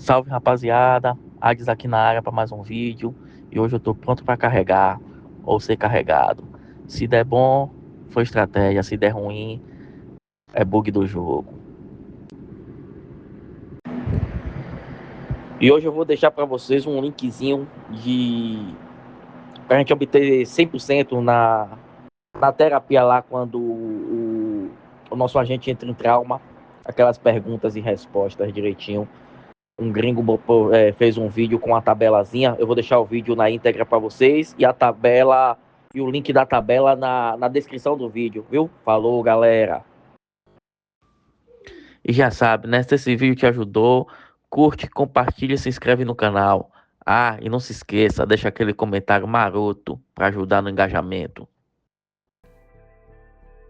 Salve rapaziada, Ades aqui na área para mais um vídeo e hoje eu tô pronto para carregar ou ser carregado. Se der bom, foi estratégia, se der ruim, é bug do jogo. E hoje eu vou deixar para vocês um linkzinho pra gente obter 100% na terapia lá quando o nosso agente entra em trauma, aquelas perguntas e respostas direitinho. Um gringo fez um vídeo com a tabelazinha. Eu vou deixar o vídeo na íntegra para vocês e a tabela e o link da tabela na descrição do vídeo, viu? Falou, galera. E já sabe, né? Se esse vídeo te ajudou, curte, compartilha e se inscreve no canal. Ah, e não se esqueça, deixa aquele comentário maroto para ajudar no engajamento.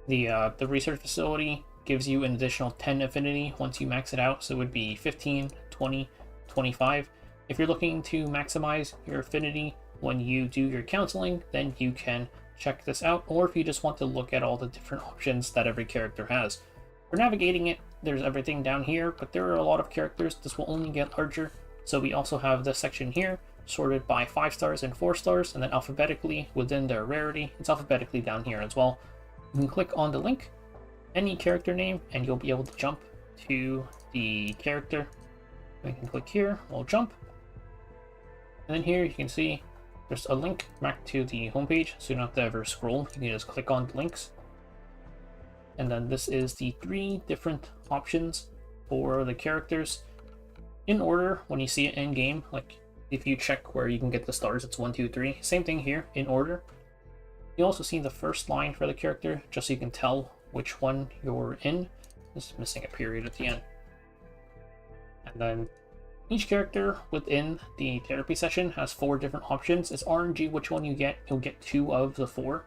The research facility gives you an additional 10 affinity once you max it out, so it would be 15, 20, 25. If you're looking to maximize your affinity when you do your counseling, then you can check this out, or if you just want to look at all the different options that every character has. For navigating it, there's everything down here, but there are a lot of characters. This will only get larger, so we also have this section here sorted by 5 stars and 4 stars, and then alphabetically within their rarity. It's alphabetically down here as well. You can click on the link, any character name, and you'll be able to jump to the character. We can click here, we'll jump. And then here you can see there's a link back to the homepage, so you don't have to ever scroll. You can just click on the links. And then this is the 3 different options for the characters in order when you see it in game. Like if you check where you can get the stars, it's 1, 2, 3. Same thing here in order. You also see the first line for the character, just so you can tell which one you're in. This is missing a period at the end. And then each character within the therapy session has 4 different options. It's RNG which one you get. You'll get 2 of the 4.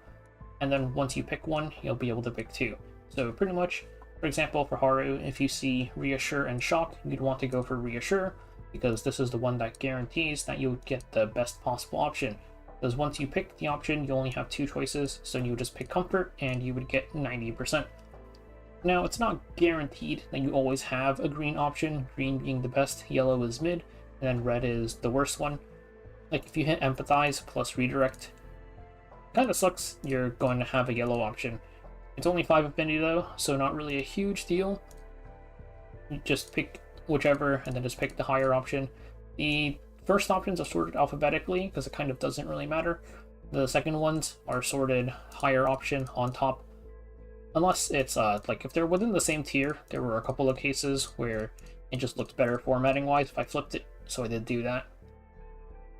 And then once you pick one, you'll be able to pick 2. So pretty much, for example, for Haru, if you see Reassure and Shock, you'd want to go for Reassure, because this is the one that guarantees that you'll get the best possible option. Because once you pick the option, you only have 2 choices, so you would just pick Comfort and you would get 90%. Now, it's not guaranteed that you always have a green option, green being the best, yellow is mid, and then red is the worst one. Like if you hit Empathize plus Redirect, kind of sucks, you're going to have a yellow option. It's only 5 affinity though, so not really a huge deal. You just pick whichever and then just pick the higher option. The first options are sorted alphabetically because it kind of doesn't really matter. The second ones are sorted higher option on top. Unless it's like if they're within the same tier, there were a couple of cases where it just looked better formatting wise if I flipped it, so I did do that.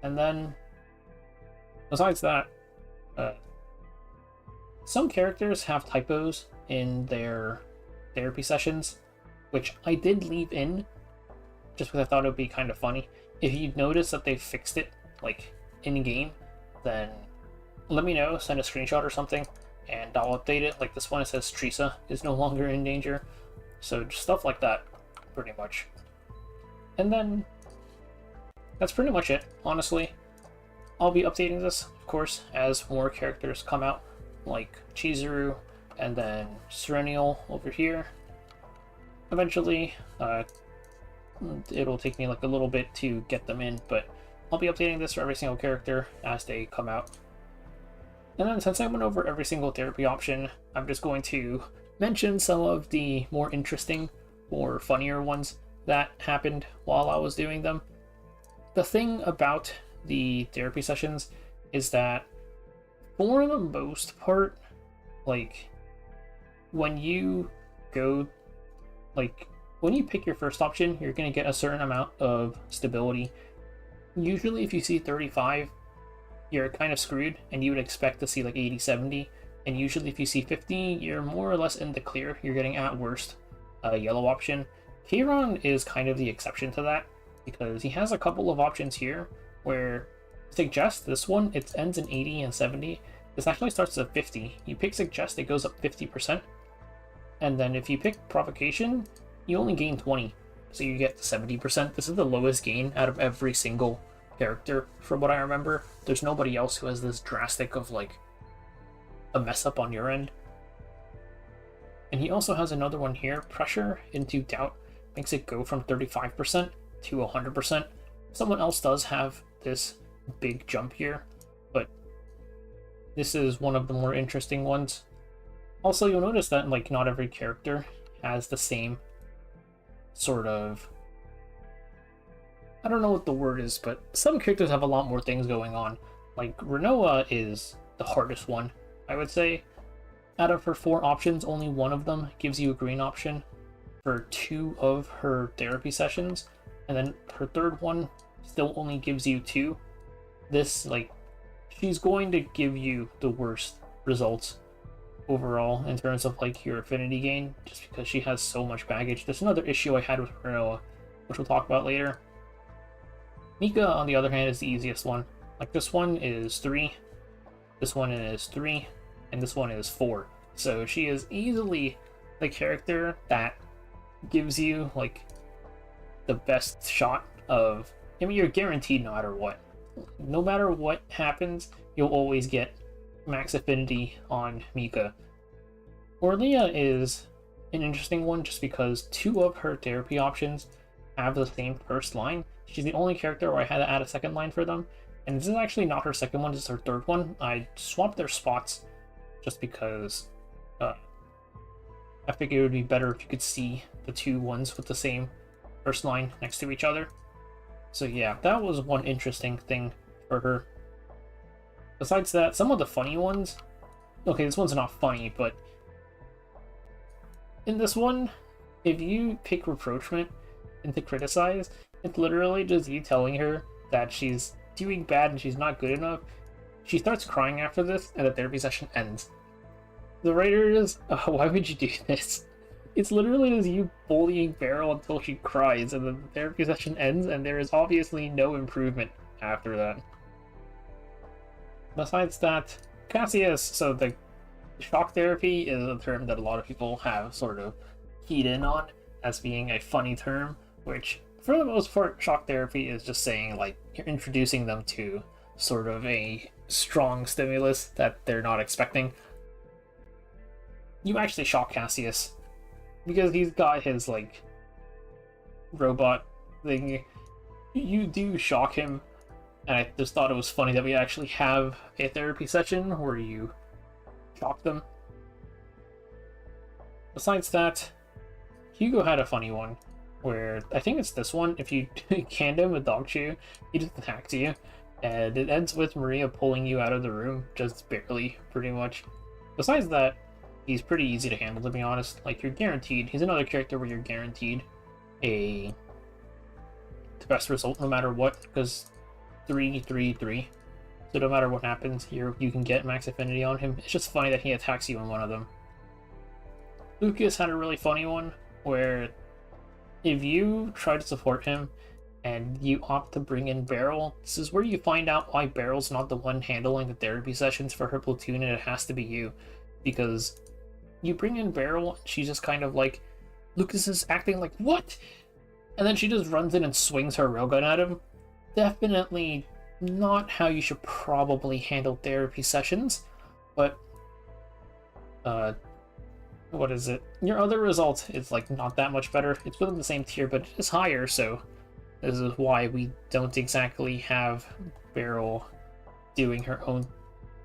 And then besides that, some characters have typos in their therapy sessions, which I did leave in just because I thought it would be kind of funny. If you notice that they fixed it, like, in-game, then let me know, send a screenshot or something, and I'll update it. Like this one, it says Teresa is no longer in danger. So just stuff like that, pretty much. And then, that's pretty much it, honestly. I'll be updating this, of course, as more characters come out, like Chizuru, and then Serenial over here. Eventually, it'll take me like a little bit to get them in, but I'll be updating this for every single character as they come out. And then since I went over every single therapy option, I'm just going to mention some of the more interesting or funnier ones that happened while I was doing them. The thing about the therapy sessions is that for the most part, like when you go, like when you pick your first option, you're going to get a certain amount of stability. Usually if you see 35, you're kind of screwed and you would expect to see like 80, 70. And usually if you see 50, you're more or less in the clear. You're getting at worst a yellow option. Keiron is kind of the exception to that because he has a couple of options here where Suggest, this one, it ends in 80 and 70. This actually starts at 50. You pick Suggest, it goes up 50%. And then if you pick Provocation, you only gain 20, so you get 70%. This is the lowest gain out of every single character, from what I remember. There's nobody else who has this drastic of like a mess up on your end. And he also has another one here, Pressure into Doubt, makes it go from 35% to 100%. Someone else does have this big jump here, but this is one of the more interesting ones. Also, you'll notice that like not every character has the same sort of, I don't know what the word is, but some characters have a lot more things going on. Like Renoa is the hardest one, I would say. Out of her 4 options, only one of them gives you a green option for 2 of her therapy sessions, and then her 3rd one still only gives you 2. This, like, she's going to give you the worst results overall in terms of like your affinity gain, just because she has so much baggage. There's another issue I had with Renoa, which we'll talk about later. Mika, on the other hand, is the easiest one. Like, this one is 3, this one is 3, and this one is 4. So she is easily the character that gives you like the best shot of, I mean, you're guaranteed no matter what. No matter what happens, you'll always get max affinity on Mika. Orlia is an interesting one just because 2 of her therapy options have the same first line. She's the only character where I had to add a second line for them. And this is actually not her second one, this is her 3rd one. I swapped their spots just because I figured it would be better if you could see the 2 ones with the same first line next to each other. So yeah, that was one interesting thing for her. Besides that, some of the funny ones... Okay, this one's not funny, but... in this one, if you pick Reproachment into Criticize, it's literally just you telling her that she's doing bad and she's not good enough. She starts crying after this, and the therapy session ends. The writer is, why would you do this? It's literally just you bullying Beryl until she cries, and the therapy session ends, and there is obviously no improvement after that. Besides that, Cassius, so the shock therapy is a term that a lot of people have sort of keyed in on as being a funny term, which for the most part, shock therapy is just saying like you're introducing them to sort of a strong stimulus that they're not expecting. You actually shock Cassius because he's got his like robot thing. You do shock him, and I just thought it was funny that we actually have a therapy session where you shock them. Besides that, Hugo had a funny one where I think it's this one. If you hand him a dog chew, he just attacks you, and it ends with Maria pulling you out of the room, just barely, pretty much. Besides that, he's pretty easy to handle, to be honest. Like, you're guaranteed, he's another character where you're guaranteed the best result no matter what, because 3, 3, 3. So no matter what happens here, you can get max affinity on him. It's just funny that he attacks you in one of them. Lucas had a really funny one where if you try to support him and you opt to bring in Beryl, this is where you find out why Beryl's not the one handling the therapy sessions for her platoon, and it has to be you. Because you bring in Beryl, and she's just kind of like, Lucas is acting like, what? And then she just runs in and swings her railgun at him. Definitely not how you should probably handle therapy sessions, but what is it? Your other result is like not that much better. It's within the same tier, but it is higher, so this is why we don't exactly have Beryl doing her own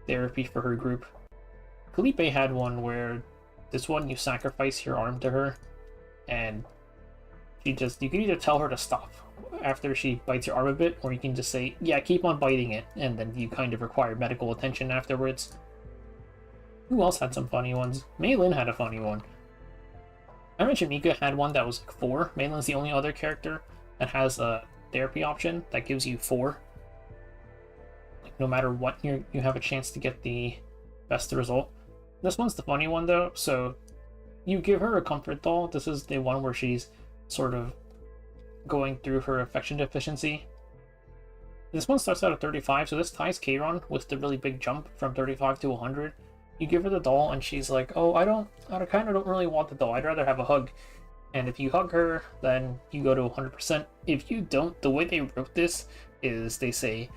therapy for her group. Felipe had one where this one you sacrifice your arm to her, and you can either tell her to stop after she bites your arm a bit, or you can just say, yeah, keep on biting it, and then you kind of require medical attention afterwards. Who else had some funny ones? Maylin had a funny one. I mentioned Mika had one that was like 4. Maylin's the only other character that has a therapy option that gives you 4. Like, no matter what, you have a chance to get the best result. This one's the funny one though, so you give her a comfort doll. This is the one where she's sort of going through her affection deficiency. This one starts out at 35, so this ties Kayron with the really big jump from 35 to 100. You give her the doll, and she's like, oh, I kind of don't really want the doll. I'd rather have a hug. And if you hug her, then you go to 100%. If you don't, the way they wrote this is they say,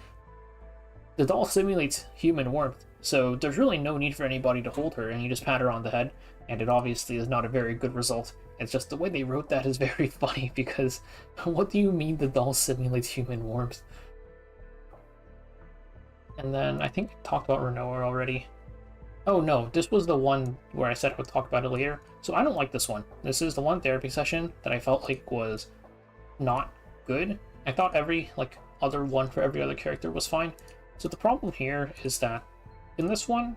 the doll simulates human warmth, so there's really no need for anybody to hold her, and you just pat her on the head, and it obviously is not a very good result. It's just the way they wrote that is very funny, because what do you mean the doll simulates human warmth? And then I think I talked about Renoir already. Oh no, this was the one where I said I would talk about it later. So I don't like this one. This is the one therapy session that I felt like was not good. I thought every other one for every other character was fine. So the problem here is that in this one,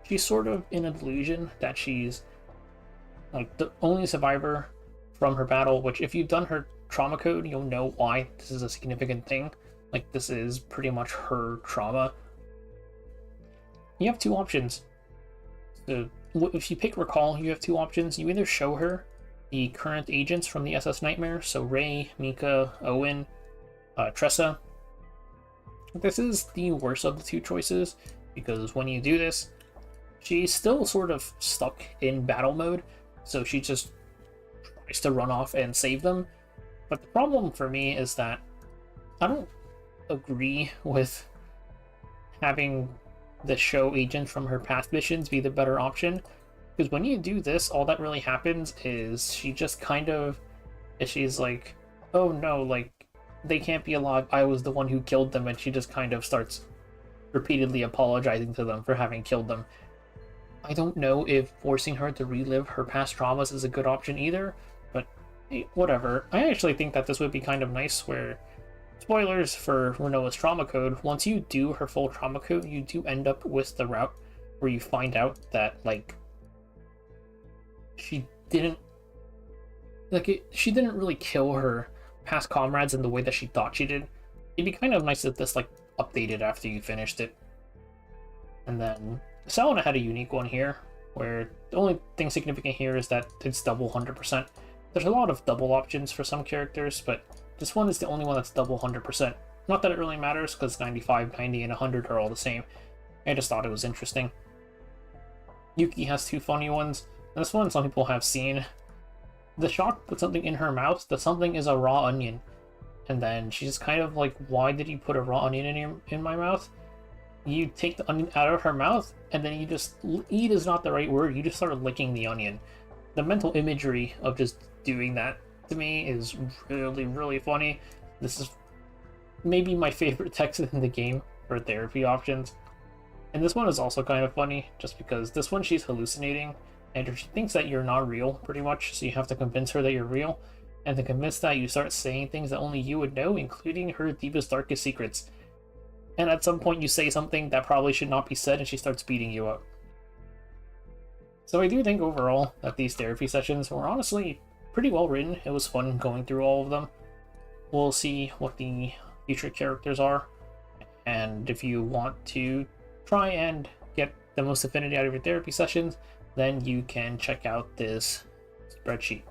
she's sort of in a delusion that she's like the only survivor from her battle, which if you've done her trauma code, you'll know why this is a significant thing. Like, this is pretty much her trauma. You have two options. So if you pick Recall, you have two options. You either show her the current agents from the SS Nightmare, so Ray, Mika, Owen, Tressa. This is the worst of the two choices, because when you do this, she's still sort of stuck in battle mode, so she just tries to run off and save them. But the problem for me is that I don't agree with having the show agent from her past missions be the better option, because when you do this, all that really happens is she just kind of, she's like, oh no, like, they can't be alive, I was the one who killed them, and she just kind of starts repeatedly apologizing to them for having killed them. I don't know if forcing her to relive her past traumas is a good option either, but whatever. I actually think that this would be kind of nice where, spoilers for Renoa's trauma code, once you do her full trauma code, you do end up with the route where you find out that, like, she didn't really kill her past comrades in the way that she thought she did. It'd be kind of nice if this, like, updated after you finished it. And then Selena had a unique one here, where the only thing significant here is that it's double 100%. There's a lot of double options for some characters, but this one is the only one that's double 100%. Not that it really matters, because 95, 90, and 100 are all the same. I just thought it was interesting. Yuki has two funny ones. And this one some people have seen. The Shock put something in her mouth. The something is a raw onion. And then she's kind of like, why did you put a raw onion in my mouth? You take the onion out of her mouth, and then you just, eat is not the right word, you just start licking the onion. The mental imagery of just doing that, to me, is really, really funny. This is maybe my favorite text in the game for therapy options. And this one is also kind of funny, just because this one she's hallucinating, and she thinks that you're not real, pretty much, so you have to convince her that you're real. And to convince that, you start saying things that only you would know, including her deepest, darkest secrets. And at some point you say something that probably should not be said, and she starts beating you up. So I do think overall that these therapy sessions were honestly pretty well written. It was fun going through all of them. We'll see what the future characters are. And if you want to try and get the most affinity out of your therapy sessions, then you can check out this spreadsheet.